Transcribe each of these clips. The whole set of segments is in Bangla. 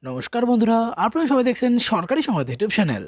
নমস্কার বন্ধুরা, আপনারা সবাই দেখছেন সরকারি সংবাদ ইউটিউব চ্যানেল।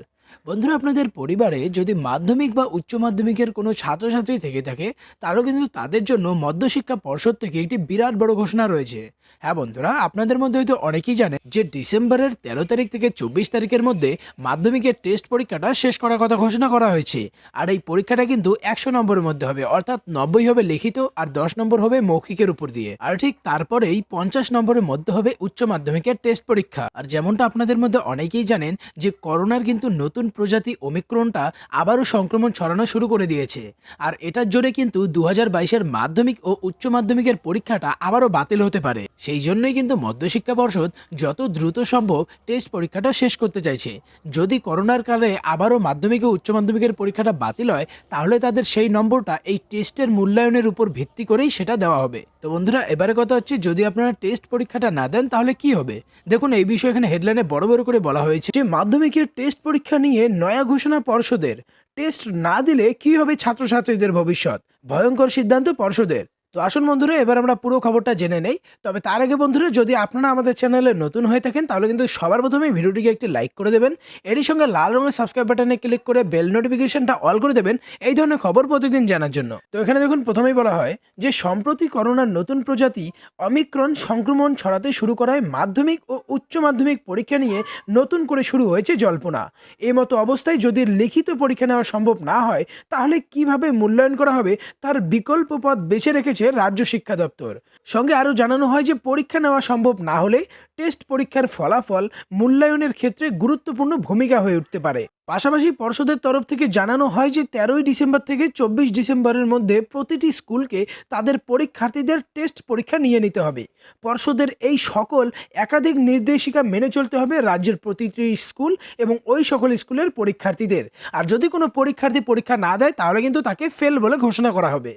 বন্ধুরা, আপনাদের পরিবারে যদি মাধ্যমিক বা উচ্চ মাধ্যমিকের কোনো ছাত্রছাত্রী থেকে থাকে, তাহলে কিন্তু তাদের জন্য মধ্যশিক্ষা পর্ষদ থেকে একটি বিরাট বড় ঘোষণা রয়েছে। হ্যাঁ বন্ধুরা, আপনাদের মধ্যে হয়তো অনেকেই জানেন যে ডিসেম্বরের 13 তারিখ থেকে 24 তারিখের মধ্যে মাধ্যমিকের টেস্ট পরীক্ষাটা শেষ করার কথা ঘোষণা করা হয়েছে। আর এই পরীক্ষাটা কিন্তু 100 নম্বরের মধ্যে হবে, অর্থাৎ 90 হবে লিখিত আর 10 নম্বর হবে মৌখিকের উপর দিয়ে। আর ঠিক তারপরেই 50 নম্বরের মধ্যে হবে উচ্চ মাধ্যমিকের টেস্ট পরীক্ষা। আর যেমনটা আপনাদের মধ্যে অনেকেই জানেন যে করোনার কিন্তু নতুন প্রজাতি ওমিক্রনটা আবারও সংক্রমণ ছড়ানো শুরু করে দিয়েছে। আর এটার জোরে কিন্তু 2022-এর মাধ্যমিক ও উচ্চ মাধ্যমিকের পরীক্ষাটা আবারও বাতিল হতে পারে। সেই জন্যই কিন্তু মধ্যশিক্ষা পর্ষদ যত দ্রুত সম্ভব টেস্ট পরীক্ষাটা শেষ করতে চাইছে। যদি করোনার কালে আবারও মাধ্যমিক ও উচ্চ মাধ্যমিকের পরীক্ষাটা বাতিল হয়, তাহলে তাদের সেই নম্বরটা এই টেস্টের মূল্যায়নের উপর ভিত্তি করেই সেটা দেওয়া হবে। তো বন্ধুরা, এবারে কথা হচ্ছে, যদি আপনারা টেস্ট পরীক্ষাটা না দেন তাহলে কি হবে। দেখুন, এই বিষয়ে এখানে হেডলাইনে বড় বড় করে বলা হয়েছে যে মাধ্যমিকের টেস্ট পরীক্ষা নিয়ে নয়া ঘোষণা পর্ষদের। টেস্ট না দিলে কি হবে ছাত্রছাত্রীদের ভবিষ্যৎ, ভয়ঙ্কর সিদ্ধান্ত পর্ষদের। তো আসুন বন্ধুরা, এবার আমরা পুরো খবরটা জেনে নেই। তবে তার আগে বন্ধুরা, যদি আপনারা আমাদের চ্যানেলে নতুন হয়ে থাকেন, তাহলে কিন্তু সবার প্রথমে ভিডিওটিকে একটি লাইক করে দেবেন। এরই সঙ্গে লাল রঙের সাবস্ক্রাইব বাটনে ক্লিক করে বেল নোটিফিকেশনটা অল করে দেবেন এই ধরনের খবর প্রতিদিন জানার জন্য। তো এখানে দেখুন, প্রথমেই বলা হয় যে সম্প্রতি করোনার নতুন প্রজাতি অমিক্রন সংক্রমণ ছড়াতে শুরু করায় মাধ্যমিক ও উচ্চ মাধ্যমিক পরীক্ষা নিয়ে নতুন করে শুরু হয়েছে জল্পনা। এই মতো অবস্থায় যদি লিখিত পরীক্ষা নেওয়া সম্ভব না হয়, তাহলে কিভাবে মূল্যায়ন করা হবে তার বিকল্প পথ বেছে রেখেছে রাজ্য শিক্ষা দপ্তর। সঙ্গে আরও জানানো হয় যে পরীক্ষা নেওয়া সম্ভব না হলে টেস্ট পরীক্ষার ফলাফল মূল্যায়নের ক্ষেত্রে গুরুত্বপূর্ণ ভূমিকা হয়ে উঠতে পারে। পাশাপাশি পর্ষদের তরফ থেকে জানানো হয় যে 13 ডিসেম্বর থেকে 24 ডিসেম্বরের মধ্যে প্রতিটি স্কুলকে তাদের পরীক্ষার্থীদের টেস্ট পরীক্ষা নিয়ে নিতে হবে। পর্ষদের এই সকল একাধিক নির্দেশিকা মেনে চলতে হবে রাজ্যের প্রতিটি স্কুল এবং ওই সকল স্কুলের পরীক্ষার্থীদের। আর যদি কোনো পরীক্ষার্থী পরীক্ষা না দেয়, তাহলে কিন্তু তাকে ফেল বলে ঘোষণা করা হবে।